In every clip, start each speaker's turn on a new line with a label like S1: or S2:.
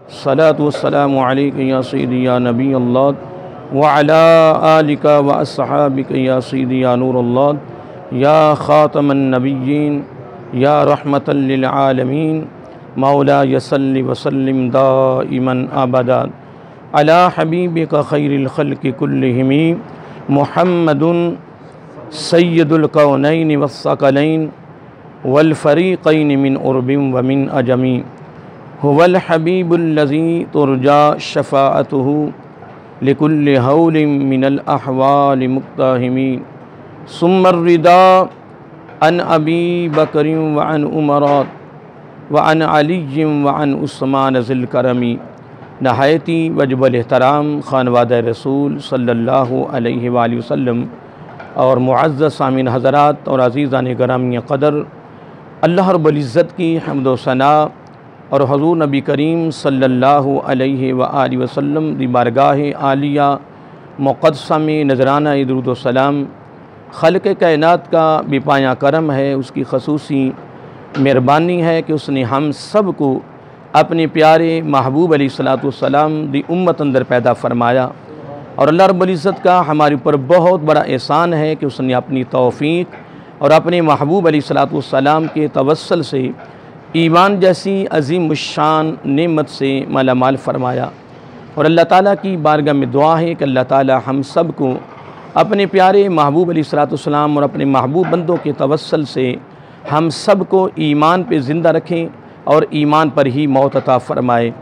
S1: सलातु वस्सलामु अलैका या सय्यदी या नबी अल्लाह व अला आलिका व अस्हाबिका या सय्यदी या नूर अल्लाह या ख़ातमन नबिय्यीन या रहमतल लिल आलमीन मौला यसल्लि व सल्लिम दाइमन अबदा अला हबीबिका खैरिल खल्क़ि कुल्लिहिम मुहम्मदुन सय्यदुल कौनैन वस्सक़लैन वल फ़रीक़ैन मिन उर्बिन व मिन अजमी हुवल हबीबुल्लज़ी तुरजा शफ़ाअतुहु लिकुल्लि हौलिन मिनल अहवालि मुक़्ताहिमी सुम्मर रिदा अन अबी बकरिन व अन उमरा व अन अलिय्यिन व अन उस्मान ज़िल करमी नहायती वजबल एहतराम खानवादा रसूल सल्लल्लाहु अलैहि वसल्लम और मुअज़्ज़ज़ सामीन हज़रात और अज़ीज़ान गिरामी क़दर, अल्लाह रब्बुल इज़्ज़त की हम्द व सना और हुज़ूर नबी करीम सल्लल्लाहु अलैहि वसल्लम दी बारगाह आलिया मुक़द्दसा में नज़राना दुरूद व सलाम ख़ल्क़ कायनात का बेपाया करम है। उसकी ख़ुसूसी मेहरबानी है कि उसने हम सब को अपने प्यारे महबूब अलैहिस्सलातु वस्सलाम दी उम्मत अंदर पैदा फरमाया। और अल्लाह रब्बुल इज़्ज़त का हमारे ऊपर बहुत बड़ा एहसान है कि उसने अपनी तौफ़ीक़ और अपने महबूब अलैहिस्सलातु वस्सलाम के तवस्सुल से ईमान जैसी अज़ीमुश्शान नेमत से मालामाल फरमाया। और अल्लाह ताला की बारगाह में दुआ है कि अल्लाह ताला हम सब को अपने प्यारे महबूब अलैहिस्सलातु वस्सलाम और अपने महबूब बंदों के तवस्सुल से हम सब को ईमान पे ज़िंदा रखें और ईमान पर ही मौत अता फ़रमाए,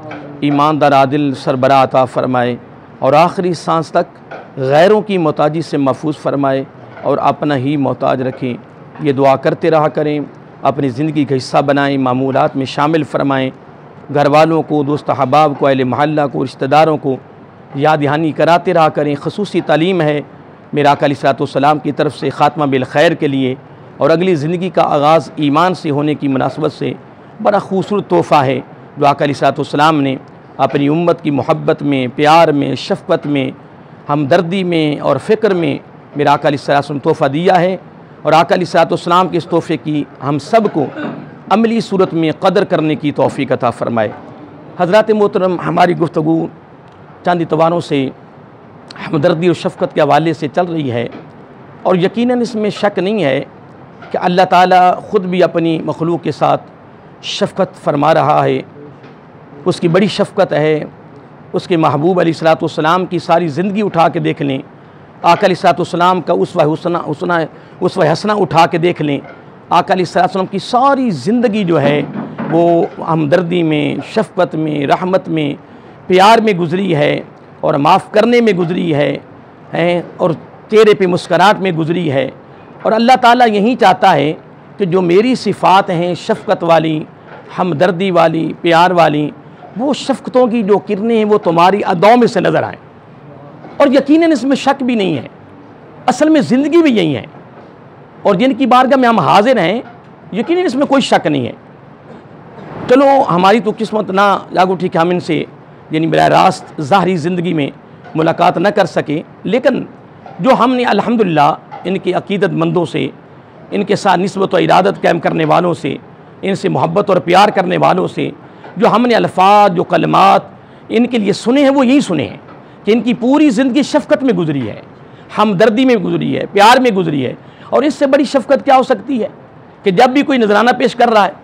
S1: ईमानदार आदिल सरबराह अता फ़रमाए और आखिरी सांस तक गैरों की मोहताजी से महफूज फ़रमाए और अपना ही मोहताज रखें। ये दुआ करते रहा करें, अपनी ज़िंदगी का हिस्सा बनाएं, मामूलात में शामिल फ़रमाएँ, घर वालों को, दोस्त अहबाब को, अहले महल्ला को, रिश्तेदारों को याद दहानी कराते रहा करें। ख़ुसूसी तालीम है मेरे आका अलैहिस्सलाम की तरफ से ख़ात्मा बिल खैर के लिए और अगली ज़िंदगी का आगाज़ ईमान से होने की मुनासबत से बड़ा खूबसूरत तोहफ़ा है जो आका अलैहिस्सलाम ने अपनी उम्मत की मोहब्बत में, प्यार में, शफ़क़त में, हमदर्दी में और फ़िक्र में मेरा आका अलैहिस्सलाम तोहफ़ा दिया है। और आका अलैहिस्सलाम के इस तोहफ़े की हम सब को अमली सूरत में कदर करने की तौफ़ीक़ अता फ़रमाए। हज़रात मोहतरम, हमारी गुफ्तगू चंद इतवारों से हमदर्दी और शफ़क़त के हवाले से चल रही है और यकीनन इसमें शक नहीं है कि अल्लाह ताला ख़ुद भी अपनी मखलूक़ के साथ शफ़क़त फरमा रहा है। उसकी बड़ी शफ़क़त है। उसके महबूब अलैहिस्सलाम की सारी ज़िंदगी उठा के देख लें, आका अलैहिस्सलाम का उस्वा हसना उठा के देख लें। आका अलैहिस्सलाम की सारी ज़िंदगी जो है वो हमदर्दी में, शफ़क़त में, रहमत में, प्यार में गुज़री है और माफ़ करने में गुज़री है और चेहरे पे मुस्कराहट में गुज़री है। और अल्लाह ताला यही चाहता है कि जो मेरी सिफ़ात हैं शफ़क़त वाली, हमदर्दी वाली, प्यार वाली, वो शफ़क़तों की जो किरणें हैं वो तुम्हारी अदाओं में से नज़र आएँ। और यकीनन इसमें शक भी नहीं है, असल में ज़िंदगी भी यही है। और जिनकी बारगाह में हम हाजिर हैं यकीनन इसमें कोई शक नहीं है। चलो हमारी तो किस्मत ना लागू ठीक, हम इनसे यानी बराह रास्त ज़ाहरी ज़िंदगी में मुलाकात न कर सके, लेकिन जो हमने अल्हम्दुलिल्लाह इनके अक़ीदतमंदों से, इनके साथ निस्बत व इरादत कायम करने वालों से, इनसे मोहब्बत और प्यार करने वालों से जो हमने अल्फाज, जो कलमात इनके लिए सुने हैं वो यही सुने हैं कि इनकी पूरी ज़िंदगी शफ़क़त में गुज़री है, हमदर्दी में गुज़री है, प्यार में गुज़री है। और इससे बड़ी शफ़क़त क्या हो सकती है कि जब भी कोई नजराना पेश कर रहा है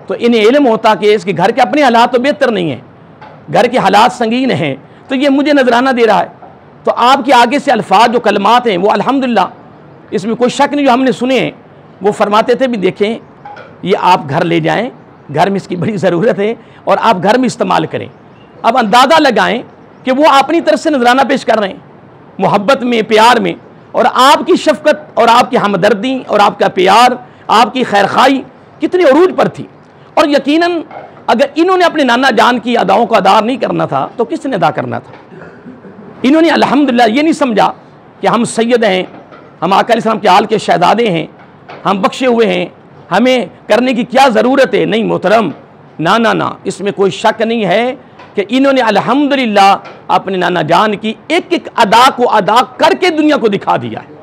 S1: तो इन्हें इल्म होता कि इसके घर के अपने हालात तो बेहतर नहीं हैं, घर के हालात संगीन हैं, तो ये मुझे नजराना दे रहा है। तो आपके आगे से अल्फाज जो कलमात हैं वो अल्हम्दुलिल्लाह, इसमें कोई शक नहीं, जो हमने सुने हैं वो फरमाते थे भी देखें ये आप घर ले जाएं, घर में इसकी बड़ी ज़रूरत है और आप घर में इस्तेमाल करें। अब अंदाज़ा लगाएं कि वो अपनी तरफ से नजराना पेश कर रहे हैं मोहब्बत में, प्यार में, और आपकी शफ़क़त और आपकी हमदर्दी और आपका प्यार, आपकी खैरखाई कितनी अरूज पर थी। और यकीनन अगर इन्होंने अपने नाना जान की अदाओं का अदा नहीं करना था तो किसने अदा करना था। इन्होंने अल्हम्दुलिल्लाह ये नहीं समझा कि हम सैयद हैं, हम आका अलैहिस्सलाम के आल के शहज़ादे हैं, हम बख्शे हुए हैं, हमें करने की क्या ज़रूरत है। नहीं मोहतरम, ना ना ना, इसमें कोई शक नहीं है कि इन्होंने अल्हम्दुलिल्लाह अपने नाना जान की एक एक अदा को अदा करके दुनिया को दिखा दिया है।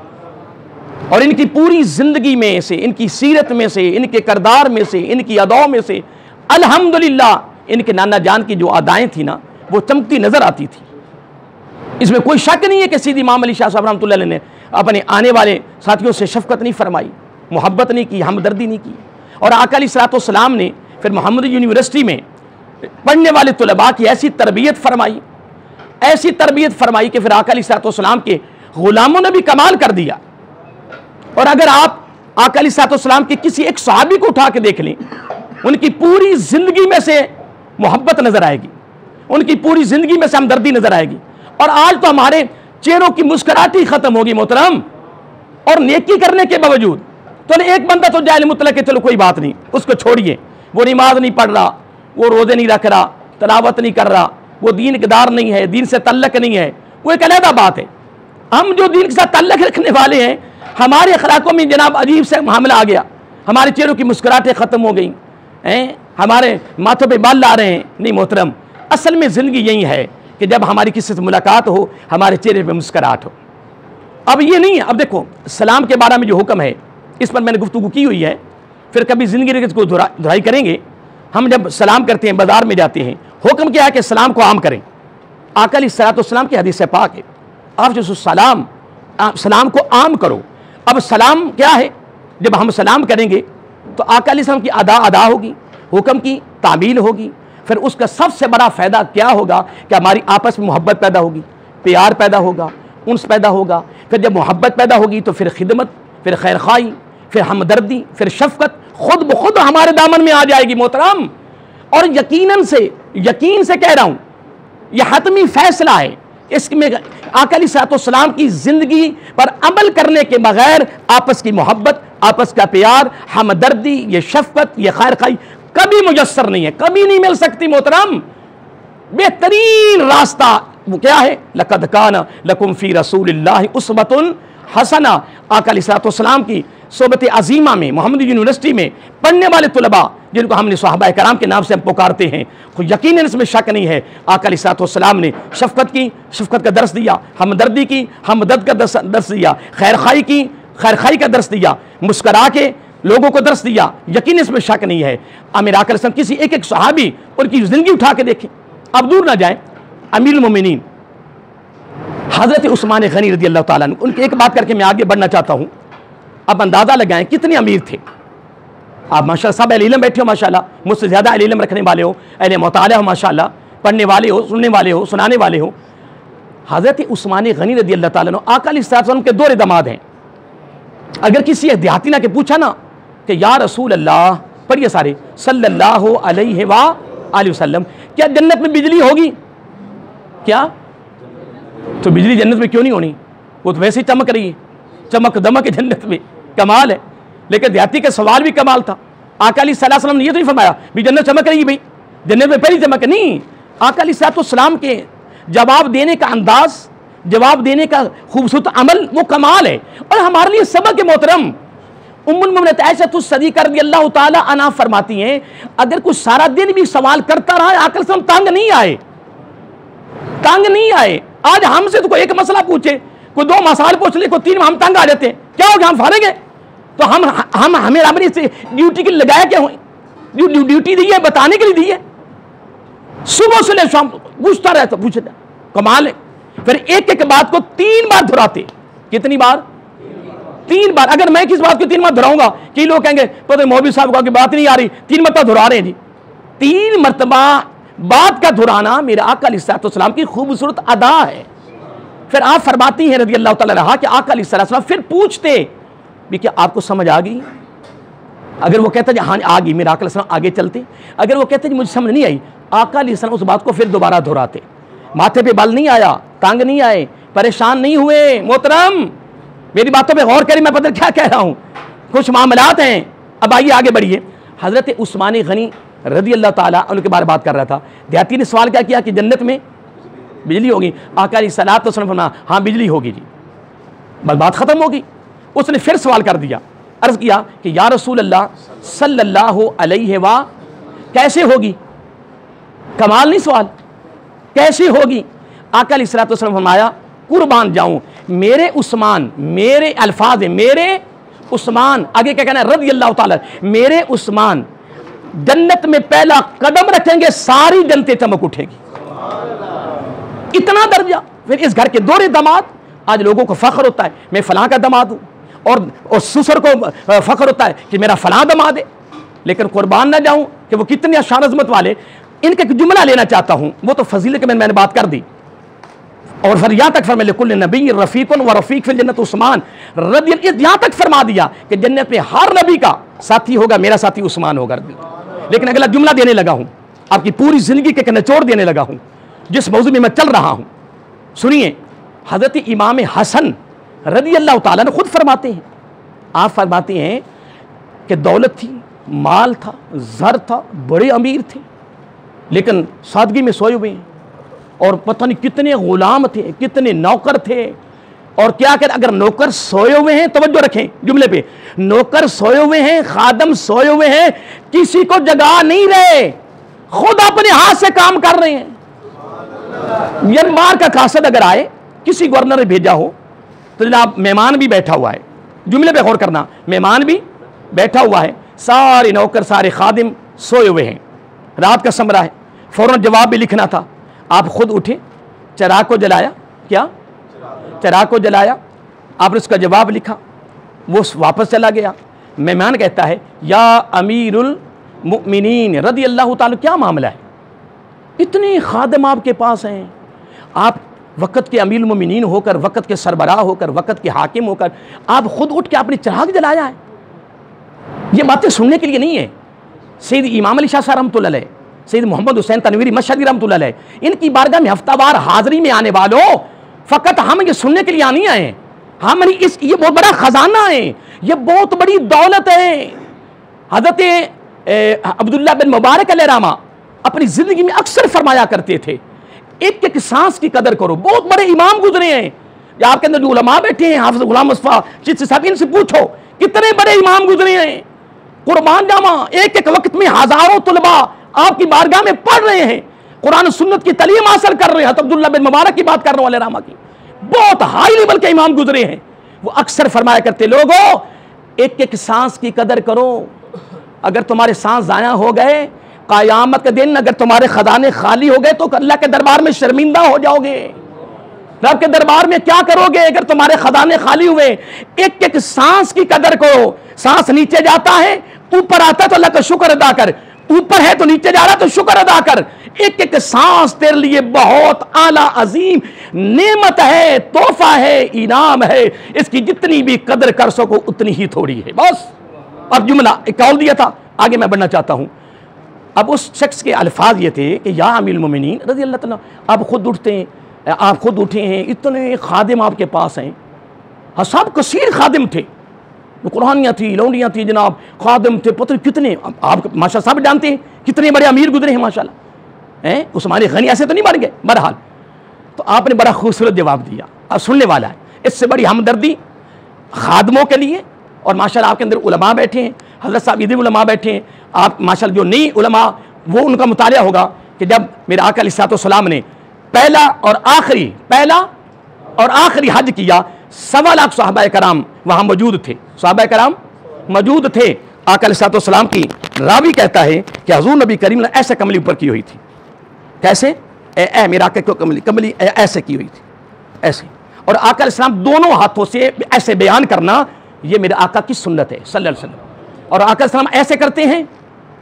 S1: और इनकी पूरी ज़िंदगी में से, इनकी सीरत में से, इनके किरदार में से, इनकी अदाओं में से अल्हम्दुलिल्लाह
S2: इनके नाना जान की जो अदाएँ थी ना वो चमकती नज़र आती थी। इसमें कोई शक नहीं है कि सीधी इमाम अली शाह साहब रहमतुल्लाह अलैह ने अपने आने वाले साथियों से शफकत नहीं फरमाई, मोहब्बत नहीं की, हमदर्दी नहीं की। और आका अलैहिस्सलाम ने फिर मोहम्मद यूनिवर्सिटी में पढ़ने वाले तुलबा की ऐसी तरबियत फरमाई, ऐसी तरबियत फरमाई कि फिर आका अलैहिस्सलाम के ग़ुलामों ने भी कमाल कर दिया। और अगर आप आका अलैहिस्सलाम के किसी एक सहाबी को उठा के देख लें, उनकी पूरी ज़िंदगी में से मोहब्बत नज़र आएगी, उनकी पूरी ज़िंदगी में से हमदर्दी नज़र आएगी। और आज तो हमारे चेहरों की मुस्कुराहट ही ख़त्म होगी मोहतरम। और नेकी करने के बावजूद तो एक बंदा तो जाहिल मुतलक है, चलो कोई बात नहीं, उसको छोड़िए, वो नमाज नहीं पढ़ रहा, वो रोज़े नहीं रख रहा, तलावत नहीं कर रहा, वो दीन के दार नहीं है, दीन से तल्लक नहीं है, वो एक अलग बात है। हम जो दीन के साथ तल्लक रखने वाले हैं, हमारे अखलाकों में जनाब अजीब से मामला आ गया, हमारे चेहरों की मुस्कुराहटें ख़त्म हो गई हैं, हमारे माथों पे बाल ला रहे हैं। नहीं मोहतरम, असल में ज़िंदगी यही है कि जब हमारी किसी से मुलाकात हो, हमारे चेहरे पे मुस्कुराहट हो। अब ये नहीं है, अब देखो सलाम के बारे में जो हुक्म है इस पर मैंने गुफ्तगू की हुई है, फिर कभी ज़िंदगी में इसको दुहराई करेंगे। हम जब सलाम करते हैं, बाज़ार में जाते हैं, हुक्म क्या है कि सलाम को आम करें। आका अलैहिस्सलाम की हदीस पाक है, आप जो सलाम को आम करो। अब सलाम क्या है, जब हम सलाम करेंगे तो आका अलैहिस्सलाम की अदा होगी, हुक्म की तामील होगी। फिर उसका सबसे बड़ा फ़ायदा क्या होगा कि हमारी आपस में मोहब्बत पैदा होगी, प्यार पैदा होगा, उन्स पैदा होगा। फिर जब मोहब्बत पैदा होगी तो फिर खिदमत, फिर खैर खाई, फिर हमदर्दी, फिर शफकत खुद ब खुद हमारे दामन में आ जाएगी मोहतरम। और यकीन से कह रहा हूँ, यह हतमी फैसला है। इसमें आका अलैहिस्सलाम की ज़िंदगी पर अमल करने के बगैर आपस की मोहब्बत, आपस का प्यार, हमदर्दी, ये शफकत, ये खैर खाई कभी मुयस्सर नहीं है, कभी नहीं मिल सकती मोहतरम। बेहतरीन रास्ता वो क्या है, लक़द काना लकुम फ़ी रसूलिल्लाहि उसवतुन हसना। आका अलैहिस्सलाम की सोबत अजीमा में, मोहम्मद यूनिवर्सिटी में पढ़ने वाले तुलबा जिनको हमने सहाबा कराम के नाम से हम पुकारते हैं, यकीनन इसमें शक नहीं है, आका अलैहिस्सलाम ने शफकत का दर्स दिया, हमदर्दी की हमदर्द का दर्स दिया, खैर खाई का दर्स दिया, मुस्करा के लोगों को दर्स दिया। यकीन इसमें शक नहीं है। आमिर आका अलैहिस्सलाम किसी एक सहाबी उनकी ज़िंदगी उठा के देखें। अब दूर ना जाए, अमीरुल मोमिनीन हज़रत उस्मान गनी रज़ी अल्लाह ताला अन्हु, उनकी एक बात करके मैं आगे बढ़ना चाहता हूँ। अब अंदाज़ा लगाएं कितने अमीर थे। आप माशाअल्लाह सब अहले इल्म बैठे हो, माशाअल्लाह मुझसे ज़्यादा अहले इल्म रखने वाले हो, अहले मुताला हो, माशाअल्लाह पढ़ने वाले हो, सुनने वाले हो, सुनाने वाले हो। हज़रत उस्मान गनी रज़ी अल्लाह ताला अन्हु आका अलैहिस्सलाम के दो दामाद हैं। अगर किसी देहाती ना के पूछा ना कि या रसूल अल्लाह, पढ़िए सारे, सल्लल्लाहु अलैहि वसल्लम, क्या जन्नत में बिजली होगी? क्या तो बिजली जन्नत में क्यों नहीं होनी, वो तो वैसे ही चमक रही है, चमक दमक जन्नत में, कमाल है। लेकिन देहाती का सवाल भी कमाल था। आका अलैहिस्सलाम ने ये तो नहीं फरमाया भी जन्नत चमक रही है, भाई जन्नत में पहली चमक नहीं। आका अलैहिस्सलाम के जवाब देने का अंदाज, जवाब देने का खूबसूरत अमल, वो कमाल है। और हमारे लिए सबक है मोहतरम। उम्मुल मोमिनीन आयशा सिद्दीक़ा रज़ियल्लाहु ताला अन्हा फरमाती हैं, अगर कुछ सारा दिन भी सवाल करता रहा, आका अलैहिस्सलाम तंग नहीं आए। आज हमसे तो कोई एक मसला पूछे, कोई दो मसाइल पूछ ले, कोई तीन में हम तंग आ जाते हैं। क्या हो गया, हम फारेग हैं? तो हमें अपनी से ड्यूटी के लिए लगाया क्या, ड्यूटी दी है बताने के लिए दी है। सुबह से ले शाम पूछता रहता, पूछता, कमाल है। फिर एक एक बात को 3 बार दोहराते। कितनी बार? 3 बार। अगर मैं किस बात को 3 बार दोहराऊंगा, कई लोग कहेंगे तो मौलवी साहब की बात नहीं आ रही, 3 मरतबा दोहरा रहे हैं जी। 3 मरतबा बात का दोहराना मेरे आका अलैहिस्सलाम की खूबसूरत अदा है। फिर आप फरमाती हैं रज़ी अल्लाह ताला अन्हा कि आका अलैहिस्सलाम फिर पूछते भी क्या आपको समझ आ गई? अगर वो कहता हाँ आ गई, मेरे आका अलैहिस्सलाम आगे चलते। अगर वो कहते मुझे समझ नहीं आई, आका अलैहिस्सलाम उस बात को फिर दोबारा दोहराते। माथे पे बल नहीं आया, तंग नहीं आए, परेशान नहीं हुए। मोहतरम मेरी बातों पे गौर करें, मैं पता क्या कह रहा हूँ, कुछ मामलात हैं। अब आइए आगे बढ़िए। हज़रत उस्मान गनी रज़ी अल्लाह ताला उनके बारे में बात कर रहा था। देहाती ने सवाल क्या किया कि जन्नत में बिजली होगी? आका अलैहिस्सलाम फरमाया हाँ बिजली होगी जी, बस बात ख़त्म होगी। उसने फिर सवाल कर दिया, अर्ज़ किया कि या रसूल अल्लाह सल्लल्लाहु अलैहि व कैसे होगी? कमाल नहीं सवाल, कैसे होगी? आका अलैहिस्सलाम फरमाया कुर्बान जाऊं, मेरे उस्मान, मेरे अल्फाज है, मेरे उस्मान, आगे क्या कहना है, रज़ी अल्लाह ताला, मेरे उस्मान जन्नत में पहला कदम रखेंगे सारी जन्नतें चमक उठेगी, इतना दर्जा। फिर इस घर के दोहरे दामाद, आज लोगों को फख्र होता है मैं फलां का दामाद हूं, और ससुर को फख्र होता है कि मेरा फलां दामाद है। लेकिन कुर्बान ना जाऊं कि वो कितने शान अज़मत वाले। इनका एक जुमला लेना चाहता हूं, वो तो फजीलत के मैंने बात कर दी। और फिर यहां तक फरमाया कुल्ल नबी रफीकुन व रफीक फिल जन्नत उस्मान रदी, यहां तक फरमा दिया कि जन्नत में हर नबी का साथी होगा, मेरा साथी उस्मान होगा। लेकिन अगला जुमला देने लगा हूं, आपकी पूरी जिंदगी के निचोड़ देने लगा हूं, जिस मौजू में मैं चल रहा हूं। सुनिए, हजरत इमाम हसन रदी अल्लाह ताला ने खुद फरमाते हैं, आप फरमाते हैं कि दौलत थी, माल था, जर था, बड़े अमीर थे, लेकिन सादगी में सोए हुए हैं। और पता नहीं कितने गुलाम थे, कितने नौकर थे। और क्या कहते, अगर नौकर सोए हुए हैं, तवज्जो रखें जुमले पे, नौकर सोए हुए हैं, खादम सोए हुए हैं, किसी को जगा नहीं रहे, खुद अपने हाथ से काम कर रहे हैं। म्यांमार का कासद अगर आए, किसी गवर्नर ने भेजा हो, तो जनाब मेहमान भी बैठा हुआ है, जुमले पे गौर करना, मेहमान भी बैठा हुआ है, सारे नौकर सारे खादिम सोए हुए हैं, रात का समरा है, फौरन जवाब भी लिखना था। आप खुद उठे, चिराग को जलाया, क्या चिराग को जलाया, आपने उसका जवाब लिखा, वो वापस चला गया। मेहमान कहता है या अमीरुल मुमिनीन रदी अल्लाह ताला, क्या मामला है, इतने खादिम आपके पास हैं, आप वक़्त के अमीरुल मुमिनीन होकर, वक़्त के सरबराह होकर, वक़्त के हाकिम होकर, आप खुद उठ के आपने चिराग जलाया है। ये बातें सुनने के लिए नहीं है। सैयद इमाम अली शाह साहब रहमतुल्लाह अलैह, सैयद मोहम्मद हुसैन तनवीरी मशहदी रहमतुल्लाह अलैह, इनकी बारगाह में हफ्तावार हाज़री में आने वालों, फ़कत हम ये सुनने के लिए नहीं आए, हम ये बहुत बड़ा ख़जाना है, ये बहुत बड़ी दौलत है। हज़रत अब्दुल्लाह बिन मुबारक अलैहिर्रहमा अपनी ज़िंदगी में अक्सर फरमाया करते थे, एक एक सांस की कदर करो। बहुत बड़े इमाम गुजरे हैं, आपके अंदर जो उलमा बैठे हैं, हाफ़िज़ गुलाम मुस्तफ़ा चिश्ती साहब, इनसे पूछो कितने बड़े इमाम गुजरे हैं। कुर्बान जामा, एक एक वक्त में हज़ारों तुलबा आपकी बारगाह में पढ़ रहे हैं, कुरान सुन्नत की तालीम हासिल कर रहे हैं। अब्दुल्लाह बिन मुबारक की बात कर रहा हूं, रहमा की, बहुत हाई लेवल के इमाम गुजरे हैं। वो अक्सर फरमाया करते, लोगों एक एक सांस की कदर करो, अगर तुम्हारे सांस ज़ाया हो गए, क़यामत के दिन अगर तुम्हारे खजाने खाली हो गए, तो अल्लाह के दरबार में शर्मिंदा हो जाओगे। रब के दरबार में क्या करोगे अगर तुम्हारे खजाने खाली हुए। एक एक सांस की कदर करो, सांस नीचे जाता है, ऊपर आता है तो अल्लाह का शुक्र अदा कर, ऊपर है तो नीचे जा रहा तो शुक्र अदा कर। एक एक सांस तेरे लिए बहुत आला अजीम नेमत है, तोहफा है, इनाम है, इसकी जितनी भी कदर कर सको उतनी ही थोड़ी है। बस अब जुमला एक कौल दिया था, आगे मैं बढ़ना चाहता हूं। अब उस शख्स के अल्फाज ये थे कि या अमीरुल मोमिनीन रज़ी अल्लाह ताला, आप खुद उठते हैं, आप खुद उठे हैं, इतने खादिम आपके पास हैं। हाँ, सब कसीर खादिम थे, कुरानियाँ थी, लौंडियाँ थी, जनाब खादिम थे, पता कितने। आप माशा साहब जानते हैं कितने बड़े अमीर गुजरे हैं माशाल्लाह, हैं उस्मानी गनी ऐसे तो नहीं बन गए। बहरहाल तो आपने बड़ा खूबसूरत जवाब दिया, अब सुनने वाला है। इससे बड़ी हमदर्दी खादमों के लिए, और माशाल्लाह आपके अंदर उलमा बैठे हैं, हज़रत साहब इधर उलमा बैठे हैं, आप माशाल्लाह जो नई उलमा वो उनका मुतालिया होगा कि जब मेरे आका अलैहिस्सलाम ने पहला और आखिरी हज किया, 1.25 लाख सहाबा कराम वहाँ मौजूद थे, सहाबा कराम मौजूद थे। आका अलैहिस्सलाम की रावी कहता है कि हुज़ूर नबी करीम ने ऐसे कमली ऊपर की हुई थी, कैसे मेरे आका को कमली ऐसे की हुई थी, ऐसे। और आका अलैहिस्सलाम दोनों हाथों से ऐसे बयान करना, ये मेरे आका की सुन्नत है सल्लल्लाहु अलैहि वसल्लम। और आका अलैहिस्सलाम ऐसे करते हैं,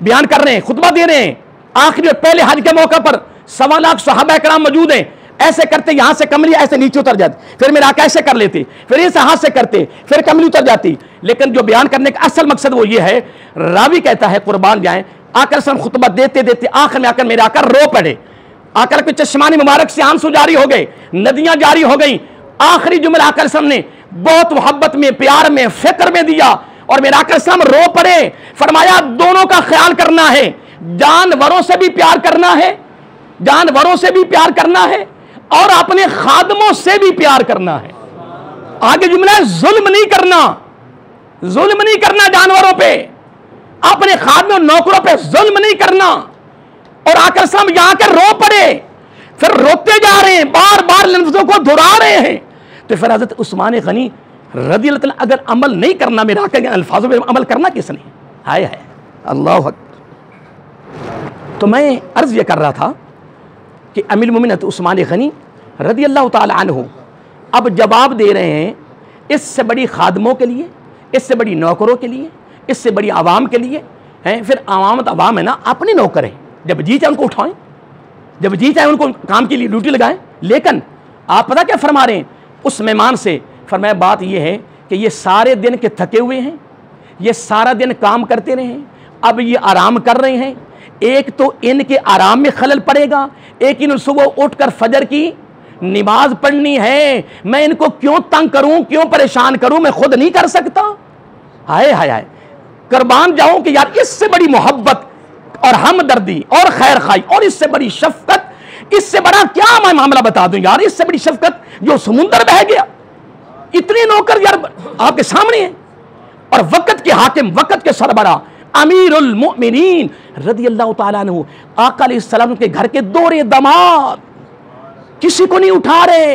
S2: बयान कर रहे हैं, खुतबा दे रहे हैं, आखिरी और पहले हज के मौका पर 1.25 लाख सहाबा कराम मौजूद हैं, ऐसे करते, यहां से कमली ऐसे नीचे उतर जाती, फिर मेरे आका ऐसे कर लेते, फिर इस हाथ से करते, फिर कमली उतर जाती। लेकिन जो बयान करने का असल मकसद वो ये है, रावी कहता है कुर्बान जाए, आकर सम खुतबा देते देते आखिर में आकर मेरे आकर रो पड़े, आकर के चश्मानी मुबारक से आंसू जारी हो गए, नदियां जारी हो गई। आखिरी जुमला आकर सम ने बहुत मोहब्बत में, प्यार में, फिक्र में दिया, और मेरे आकर सम रो पड़े। फरमाया दोनों का ख्याल करना है, जानवरों से भी प्यार करना है, जानवरों से भी प्यार करना है, और अपने खादमों से भी प्यार करना है। आगे जुमला है, जुल्म नहीं करना, जुल्म नहीं करना जानवरों पे, अपने खादमों नौकरों पे जुल्म नहीं करना। और आकर सब यहां के रो पड़े, फिर रोते जा रहे हैं, बार बार लफ्जों को दोहरा रहे हैं। तो फिर हज़रत उस्मान गनी रज़ी अल्लाह ताला, अगर अमल नहीं करना, मेरा अल्फाजों पे अमल करना किसने? हाय हाय, अल्लाह अकबर। तो मैं अर्ज़ ये कर रहा था कि अमीरुल मोमिनीन उस्मान गनी रज़ी अल्लाह ताला अन्हु अब जवाब दे रहे हैं इससे बड़ी खादमों के लिए, इससे बड़ी नौकरों के लिए, इससे बड़ी आवाम के लिए हैं। फिर आवाम है ना, अपने नौकर हैं, जब जी चाहे उनको उठाएं, जब जी चाहे उनको काम के लिए ड्यूटी लगाएं। लेकिन आप पता क्या फरमा रहे हैं उस मेहमान से? फरमाया बात ये है कि ये सारे दिन के थके हुए हैं, ये सारा दिन काम करते रहे हैं, अब ये आराम कर रहे हैं। एक तो इनके आराम में खलल पड़ेगा, एक इन सुबह उठकर फजर की नमाज पढ़नी है। मैं इनको क्यों तंग करूं, क्यों परेशान करूं, मैं खुद नहीं कर सकता। हाय हाय हाय, कुर्बान जाऊं कि यार इससे बड़ी मोहब्बत और हमदर्दी और खैर खाई और इससे बड़ी शफकत, इससे बड़ा क्या मैं मामला बता दूं यार, इससे बड़ी शफकत जो समुंदर बह गया। इतने नौकर यार आपके सामने हैं और वक्त के हाकिम, वक्त के सरबरा अमीरुल मोमिनीन रज़ी अल्लाह ताला अन्हु आका अलैहिस्सलाम के घर के दोहरे दामाद किसी को नहीं उठा रहे।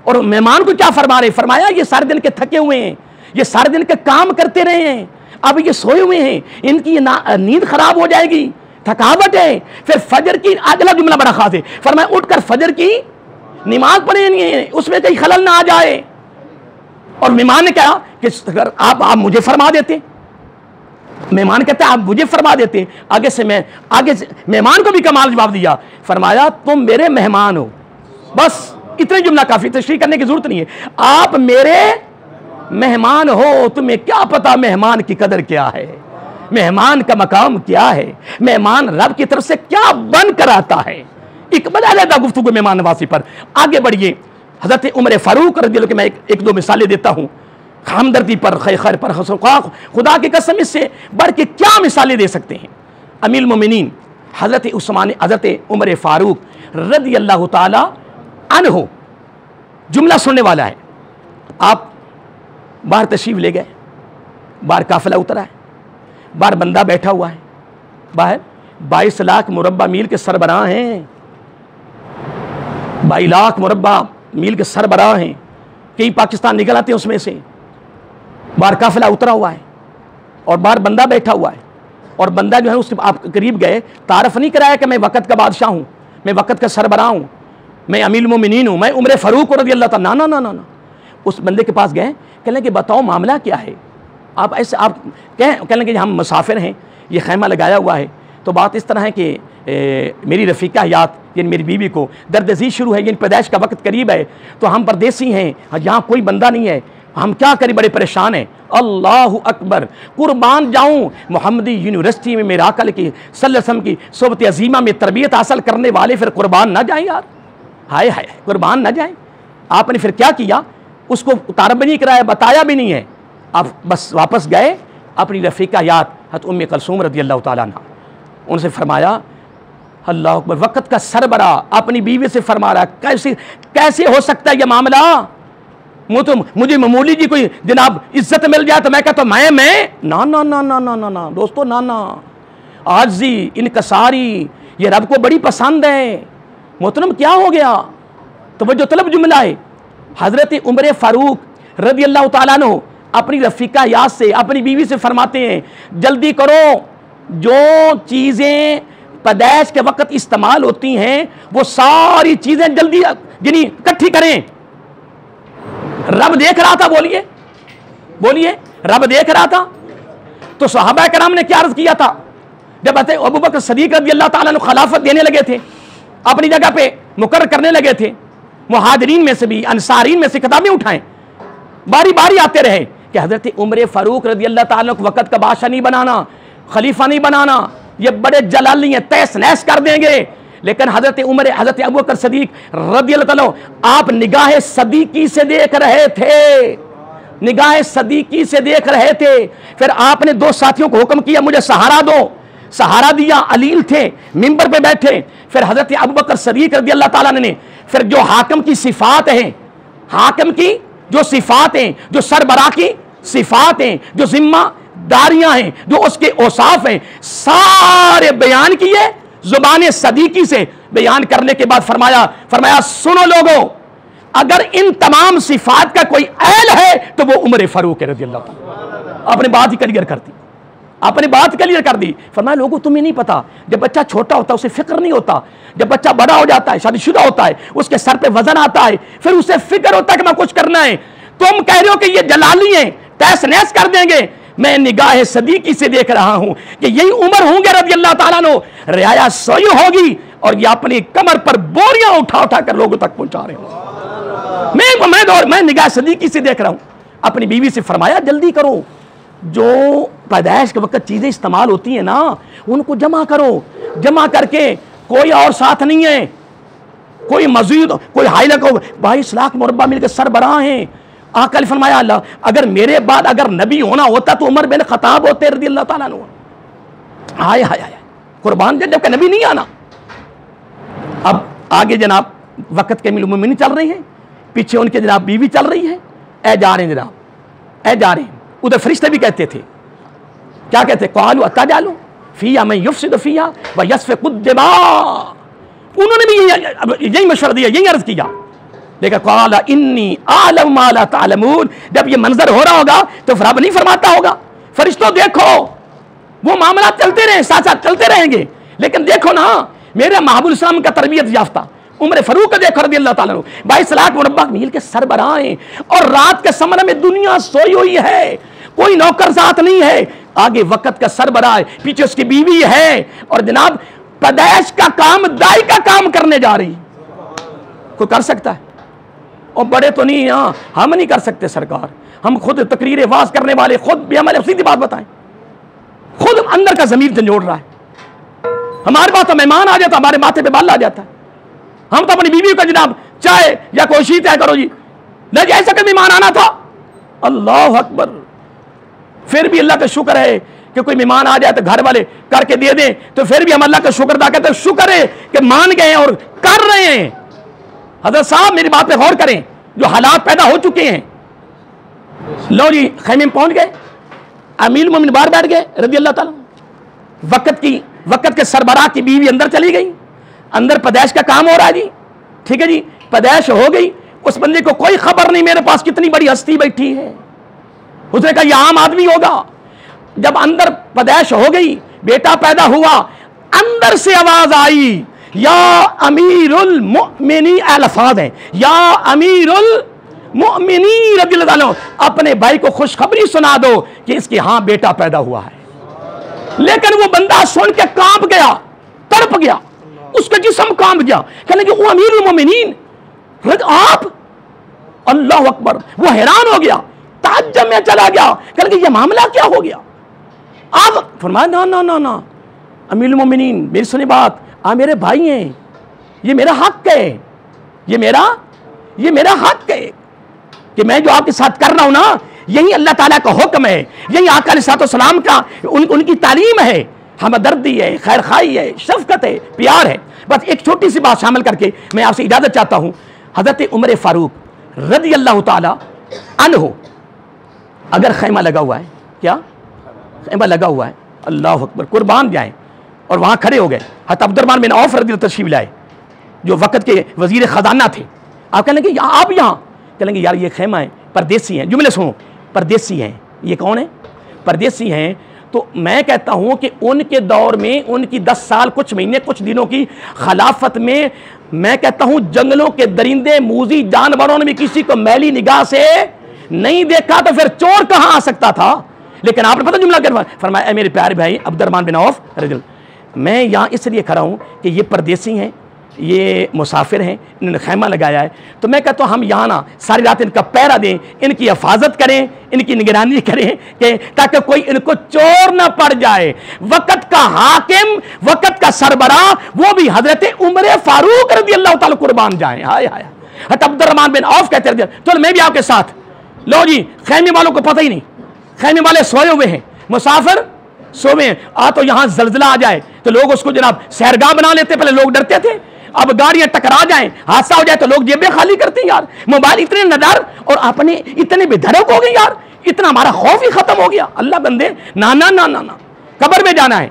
S2: और मेहमान को क्या फरमा रहे? फरमाया ये सारे दिन के थके हुए हैं, ये सारे दिन के काम करते रहे हैं, अब ये सोए हुए हैं, इनकी नींद खराब हो जाएगी, थकावट है। फिर फजर की, अगला जुमला बड़ा खास है, फरमाया उठकर फजर की नमाज पढ़ेंगे, उसमें कहीं खलल ना आ जाए। और मेहमान ने कहा कि आप मुझे फरमा देते। मेहमान कहते हैं आप मुझे फरमा देते। आगे से मेहमान को भी कमाल जवाब दिया, फरमाया तुम मेरे मेहमान हो, बस इतने जुमला काफी, तशरीह करने की जरूरत नहीं है। आप मेरे मेहमान हो, तुम्हें क्या पता मेहमान की कदर क्या है, मेहमान का मकाम क्या है, मेहमान रब की तरफ से क्या बन कर आता है। एक बड़ा ज्यादा गुफ्तगू मेहमान नवाजी पर। आगे बढ़िए, हजरत उमर फारूक रज़ी अल्लाह के मैं एक दो मिसालें देता हूँ, हमदर्दी पर, खैर पर, खुदा की कसम इससे बढ़ के क्या मिसालें दे सकते हैं। अमीरुल मोमिनीन हजरत उमर फारूक रज़ी अल्लाह ताला अन्हु, जुमला सुनने वाला है। आप बाहर तशरीफ ले गए, बाहर काफिला उतरा है, बाहर बंदा बैठा हुआ है, बाहर 22 लाख मुरब्बा मील के सरबराह हैं, 22 लाख मुरब्बा मील के सरबराह हैं, कई पाकिस्तान निकल आते हैं उसमें से। बाहर काफिला उतरा हुआ है और बाहर बंदा बैठा हुआ है, और बंदा जो है उसके आप करीब गए, तारफ नहीं कराया कि मैं वक़्त का बादशाह हूँ, मैं वक़्त का सरबराह हूँ, मैं अमीरुल मोमिनीन हूँ, मैं उमर फारूक रज़ी अल्लाह ताला, ना ना ना ना। उस बंदे के पास गए, कहने कि बताओ मामला क्या है। आप ऐसे आप कहने कि हम मुसाफिर हैं, ये खैमा लगाया हुआ है। तो बात इस तरह है कि मेरी रफ़ीका हयात यानी मेरी बीवी को दर्द अज़ीज़ शुरू है, यानी पैदाइश का वक्त करीब है, तो हम परदेसी हैं, यहाँ कोई बंदा नहीं है, हम क्या करें, बड़े परेशान हैं। अल्लाह अकबर, कुर्बान जाऊँ, मोहम्मदी यूनिवर्सिटी में मेरा अकल की सल्लम की सोबत अजीमा में तरबियत हासिल करने वाले फिर कुर्बान ना जाएं यार, हाय हाय, कुर्बान ना जाएं। आपने फिर क्या किया, उसको तारफ भी नहीं कराया, बताया भी नहीं है, आप बस वापस गए अपनी रफ़ीका हयात हज़रत उम्मे कुलसूम रज़ी अल्लाह ताला अन्हा, उनसे फरमाया अल्लाह अकबर, वक़्त का सरबरा अपनी बीवी से फरमा रहा, कैसे हो सकता है ये मामला। मुझे मामूली जी कोई जनाब इज्जत मिल जाए तो मैं कहता मैं ना ना ना ना ना ना ना दोस्तों, ना ना, आजी इनकसारी ये रब को बड़ी पसंद है। मोहतरम क्या हो गया, तो वह जो तलब जुमला है, हजरत उमर फारूक रज़ी अल्लाह ताला अन्हु अपनी रफ़ीका याद से, अपनी बीवी से फरमाते हैं जल्दी करो, जो चीज़ें पैदाइश के वक़्त इस्तेमाल होती हैं वो सारी चीज़ें जल्दी यानी इकट्ठी करें। रब देख रहा था, बोलिए बोलिए, रब देख रहा था। तो सहाबा कराम ने क्या अर्ज किया था, जब अबू बकर सदीक रज़ी अल्लाह ताला अन्हु खिलाफत देने लगे थे, अपनी जगह पे मुकर्रर करने लगे थे, मुहाजिरीन में से भी अंसारीन में से किताबें उठाएं, बारी बारी आते रहे कि हजरत उमर फारूक रज़ी अल्लाह ताला को वक़्त का बादशाह नहीं बनाना, खलीफा नहीं बनाना, ये बड़े जलाली हैं, तहस नहस कर देंगे। लेकिन हजरत अबू बकर सदीक रज़ी अल्लाह ताला आप निगाह सदीकी से देख रहे थे, निगाह सदीकी से देख रहे थे। फिर आपने दो साथियों को हुक्म किया मुझे सहारा दो, सहारा दिया, अलील थे, मिंबर पे बैठे। फिर हजरत अबू बकर सदीक रज़ी अल्लाह ताला ने फिर जो हाकिम की सिफात हैं, हाकिम की जो सिफात हैं, जो सरबराह की सिफात हैं, जो जिम्मेदारियां हैं, जो उसके औसाफ हैं, सारे बयान किए, जुबान सदीकी से बयान करने के बाद फरमाया सुनो लोगों, अगर इन तमाम सिफात का कोई ऐल है तो वो उमर फारूक है रज़ी अल्लाह ताला। आपने बात ही क्लियर कर दी, आपने बात क्लियर कर दी। फरमाया लोगों तुम्हें नहीं पता, जब बच्चा छोटा होता है उसे फिक्र नहीं होता, जब बच्चा बड़ा हो जाता है, शादीशुदा होता है, उसके सर पे वजन आता है, फिर उसे फिक्र होता है कि मैं कुछ करना है। तुम कह रहे हो कि ये जलाली हैं, तहस नहस कर देंगे। मैं निगाह सदीकी से देख रहा हूं कि यही उमर होंगे रज़ी अल्लाह ताला अन्हु, रियाया सोई होगी और ये अपनी कमर पर बोरियां उठा उठा कर लोगों तक पहुंचा रहे हो। मैं निगाह सदीकी से देख रहा हूं। अपनी बीवी से फरमाया जल्दी करो, जो पैदाइश के वक्त चीजें इस्तेमाल होती हैं ना उनको जमा करो, जमा करके कोई और साथ नहीं है, कोई मजीद कोई हाई लगा 22 लाख मुरब्बा मिलकर सरबराह हैं। आका ने फरमाया अल्लाह अगर मेरे बाद अगर नबी होना होता तो उमर बिन खत्ताब होते रज़ी अल्लाह ताला अन्हु। हाय हाय हाय कुर्बान, जबकि नबी नहीं आना। अब आगे जनाब वक्त के अमीरुल मोमिनीन चल रहे हैं, पीछे उनके जनाब बीवी चल रही है, ए जा रहे हैं जनाब, ए जा रहे हैं। उधर फरिश्ते भी कहते थे, क्या कहते, क़ालू अतजालु फ़ीहा मन युफ़सिदु फ़ीहा व यस्फ़िकु दिमा। उन्होंने भी यही मशवरा दिया, यही अर्ज किया। लेकिन क़ाला इन्नी अअलमु मा ला तअलमून, जब ये मंजर हो रहा होगा तो रब नहीं फरमाता होगा फरिश्तों देखो वो मामला चलते रहे, साथ साथ चलते रहेंगे, लेकिन देखो ना मेरे महबूब इस्लाम का तरबियत याफ्ता उमर फारूक का देखो रज़ी अल्लाह ताला अन्हु 22 लाख मुरब्बा मील के सरबराह हैं और रात के समय में दुनिया सोई हुई है, कोई नौकर साथ नहीं है, आगे वक्त का सरबराह है, पीछे उसकी बीवी है और जनाब पैदाइश का काम, दाई का काम करने जा रही। कोई कर सकता है? और बड़े तो नहीं, यहाँ हम नहीं कर सकते सरकार, हम खुद तकरीर वाज करने वाले, खुद भी हमारे सीधी बात बताएं, खुद अंदर का जमीर झंझोड़ रहा है। हमारे पास तो मेहमान आ जाता, हमारे माथे पे बाल आ जाता है, हम तो अपनी बीवी का जनाब चाय या कोई शी तय करो जी, नहीं ऐसा कभी मेहमान आना था, अल्लाह अकबर। फिर भी अल्लाह का शुक्र है कि कोई मेहमान आ जाए तो घर वाले करके दे दें, तो फिर भी हम अल्लाह का शुक्र अदा करते हैं, शुक्र है कि मान गए और कर रहे हैं। हज़रत साहब मेरी बात पे गौर करें, जो हालात पैदा हो चुके हैं, लो जी खैमे में पहुंच गए, अमीरुल मोमिनीन बाहर बैठ गए रज़ी अल्लाह ताला, वक्त के सरबराह की बीवी अंदर चली गई, अंदर पैदाइश का काम हो रहा है जी, ठीक है जी, पैदाइश हो गई, उस बंदे को कोई खबर नहीं मेरे पास कितनी बड़ी हस्ती बैठी है, उसने कहा यह आम आदमी होगा। जब अंदर पैदाइश हो गई, बेटा पैदा हुआ, अंदर से आवाज आई या अमीरुल मोमिनीन, अल्फाज है या अमीरुल मोमिनीन रज़ी अल्लाह ताला, अपने भाई को खुशखबरी सुना दो कि इसके हाँ बेटा पैदा हुआ है। लेकिन वो बंदा सुन के कांप गया, तड़प गया, उसका जिस्म कांप गया, कहने कि वो अमीरुल मोमिनीन आप, अल्लाह अकबर। वो हैरान हो गया, ताज्जुब में चला गया, कहने कि ये मामला क्या हो गया। आप फरमाया ना ना ना ना अमीरुल मोमिनीन मेरी सुनी बात, आप मेरे भाई हैं, ये मेरा हक है, ये मेरा हक है कि मैं जो आपके साथ कर रहा हूं ना, यही अल्लाह ताला का हुक्म है, यही आका अलैहिस्सलाम का उनकी तालीम है, हमदर्दी है, खैरखाई है, शफकत है, प्यार है। बस एक छोटी सी बात शामिल करके मैं आपसे इजाजत चाहता हूं। हजरत उमर फारूक रज़ी अल्लाह ताला अन्हु, अगर खैमा लगा हुआ है, क्या खैमा लगा हुआ है, अल्लाह अकबर, कुर्बान जाए, और वहां खड़े हो गए, हज़रत अब्दुर्रहमान बिन औफ रज़ी अल्लाह तशरीफ लाए जो वक्त के वजीर खजाना थे। आप कहेंगे आप यहाँ, कहेंगे यार ये खैमा है, परदेसी हैं, जुमले सुनो, परदेसी हैं, ये कौन है, परदेसी हैं। तो मैं कहता हूं कि उनके दौर में, उनकी 10 साल कुछ महीने कुछ दिनों की खिलाफत में, मैं कहता हूं जंगलों के दरिंदे मूजी जानवरों ने भी किसी को मैली निगाह से नहीं देखा, तो फिर चोर कहां आ सकता था। लेकिन आपने पता जुमला क्या फरमाया, मेरे प्यारे भाई अब्दुर्रहमान बिन औफ रज़ी, मैं यहाँ इसलिए खड़ा हूँ कि ये परदेसी हैं, ये मुसाफिर हैं, इन्होंने खैमा लगाया है, तो मैं कहता हूँ हम यहाँ ना सारी रात इनका पहरा दें, इनकी हिफाजत करें, इनकी निगरानी करें कि ताकि कोई इनको चोर ना पड़ जाए। वक़्त का हाकिम, वक़्त का सरबराह, वो भी हजरत उमर फारूक रज़ी अल्लाह ताला कुर्बान जाए। हाय हाय, अब्दुर्रहमान बिन औफ कहते रहे चलो मैं भी आपके साथ। लो जी, खैमे वालों को पता ही नहीं, खैमे वाले सोए हुए हैं, मुसाफिर सोए हैं, आ तो यहाँ जलजिला आ जाए तो लोग उसको जनाब सैरगाह बना लेते, पहले लोग डरते थे, अब गाड़ियां टकरा जाएं, हादसा हो जाए तो लोग जेबें खाली करते हैं यार। मोबाइल इतने नडर और अपने इतने बेधड़क हो गए यार, इतना हमारा खौफ ही खत्म हो गया। अल्लाह बंदे, ना ना ना ना ना, कब्र में जाना है,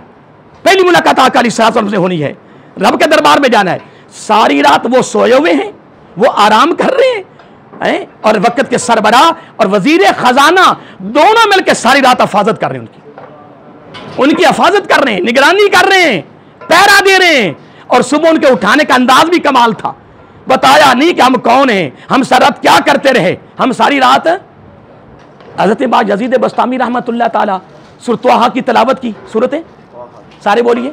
S2: पहली मुलाकात आका अलैहिस्सलाम से होनी है, रब के दरबार में जाना है। सारी रात वो सोए हुए हैं, वो आराम कर रहे हैं, और वक्त के सरबराह और वजीर खजाना दोनों मिलकर सारी रात हिफाजत कर रहे हैं उनकी। उनकी हिफाजत कर रहे हैं, निगरानी कर रहे हैं, पहरा दे रहे हैं। और सुबह उनके उठाने का अंदाज भी कमाल था, बताया नहीं कि हम कौन हैं, हम सारी रात क्या करते रहे। हम सारी रात हज़रत बायज़ीद बस्तामी रहमतुल्लाह ताला सूरह त्वाहा की तिलावत की, सूरत सारे बोलिए,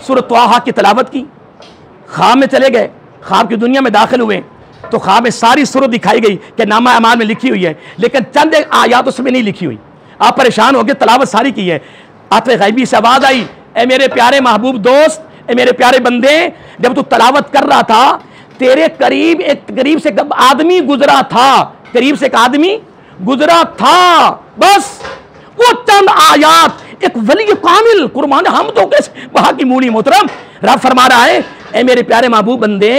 S2: सूरह त्वाहा की तिलावत की। ख्वाब में चले गए, ख्वाब की दुनिया में दाखिल हुए तो ख्वाब में सारी सूरत दिखाई गई कि नामा अमाल में लिखी हुई है, लेकिन चंद आयात उसमें नहीं लिखी हुई। आप परेशान हो गए, तिलावत सारी की है। आत्म गैबी से आवाज़ आई, ए मेरे प्यारे महबूब दोस्त, ए मेरे प्यारे बंदे, जब तू तिलावत कर रहा था तेरे करीब से एक आदमी गुजरा था, करीब से एक आदमी गुजरा था। बस वो चंद आयात, एक वली कामिल कुर्बान हम तो कैसे वहां की मूली मोहतरम, रब फरमा रहा है, ए मेरे प्यारे महबूब बंदे,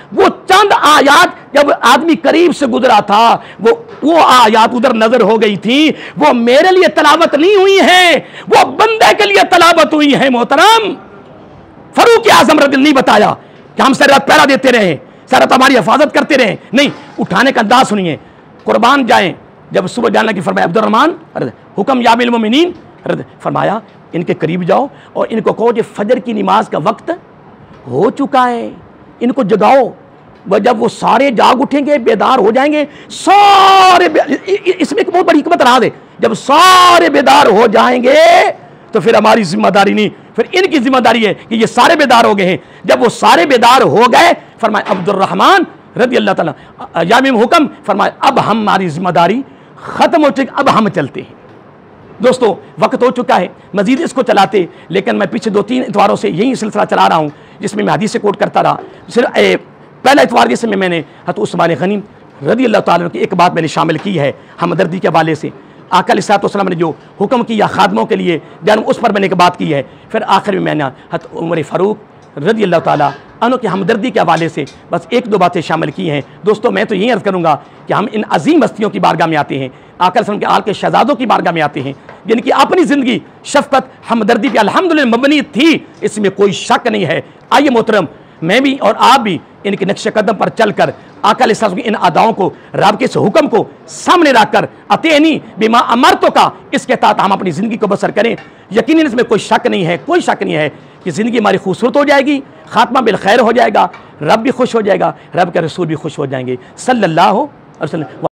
S2: वो चंद आयात जब आदमी करीब से गुजरा था, वो आयात उधर नजर हो गई थी, वो मेरे लिए तलावत नहीं हुई है, वो बंदे के लिए तलावत हुई है। मोहतरम फरूक आजम रज़ी नहीं बताया कि हम सारी रात पहरा देते रहे, सारी रात हमारी हिफाजत करते रहे, नहीं, उठाने का अंदाज सुनिए। कुर्बान जाएं, जब सुबह जाने की फरमाया, अब्दुर्रहमान हुक्म या अमीरुल मोमिनीन, फरमाया इनके करीब जाओ और इनको कहो कि फजर की नमाज का वक्त हो चुका है, इनको जगाओ। जब वो सारे जाग उठेंगे, बेदार हो जाएंगे सारे, इसमें एक बहुत बड़ी हिकमत रहा है, जब सारे बेदार हो जाएंगे तो फिर हमारी जिम्मेदारी नहीं, फिर इनकी जिम्मेदारी है कि ये सारे बेदार हो गए हैं। जब वो सारे बेदार हो गए, फरमाया अब्दुर्रहमान रज़ी अल्लाह ताला या अमीरुल हुक्म, फरमाया अब हमारी जिम्मेदारी खत्म हो चुकी, अब हम चलते हैं। दोस्तों वक्त हो चुका है, मजीद इसको चलाते, लेकिन मैं पीछे 2-3 इतवारों से यही सिलसिला चला रहा हूँ जिसमें मैं हदीस से कोट करता रहा। सिर्फ पहला इतवार जिसमें मैंने हज़रत उस्मान गनी रज़ी अल्लाह ताला की एक बात मैंने शामिल की है, हमदर्दी के हवाले से। आका अलैहिस्सलाम ने जो हुक्म किया खादमों के लिए, जन्म उस पर मैंने एक बात की है। फिर आखिर में मैंने हज़रत उमर फ़ारूक रज़ी अल्लाह ताला अन्हु की हमदर्दी के हवाले से बस 1-2 बातें शामिल की हैं। दोस्तों मैं तो यही अर्ज़ करूँगा कि हम इन अजीम हस्तियों की बारगाह में आते हैं, आका अलैहिस्सलाम के आल के शहजादों की बारगाह में आते हैं, जिनकी अपनी ज़िंदगी शफ़क़त हमदर्दी पे अल्हम्दुलिल्लाह मबनी थी, इसमें कोई शक नहीं है। आइए मोहतरम, मैं भी और आप भी इनके नक्शे कदम पर चलकर आका अलैहिस्सलाम की इन अदाओं को, रब के इस हुक्म को सामने रखकर अतेनी बिमा अमरतो का, इसके तहत हम अपनी ज़िंदगी को बसर करें। यकीनन इसमें कोई शक नहीं है, कोई शक नहीं है कि ज़िंदगी हमारी खूबसूरत हो जाएगी, खात्मा बिल खैर हो जाएगा, रब भी खुश हो जाएगा, रब के रसूल भी खुश हो जाएंगे। सल्लल्लाहु अलैहि वसल्लम।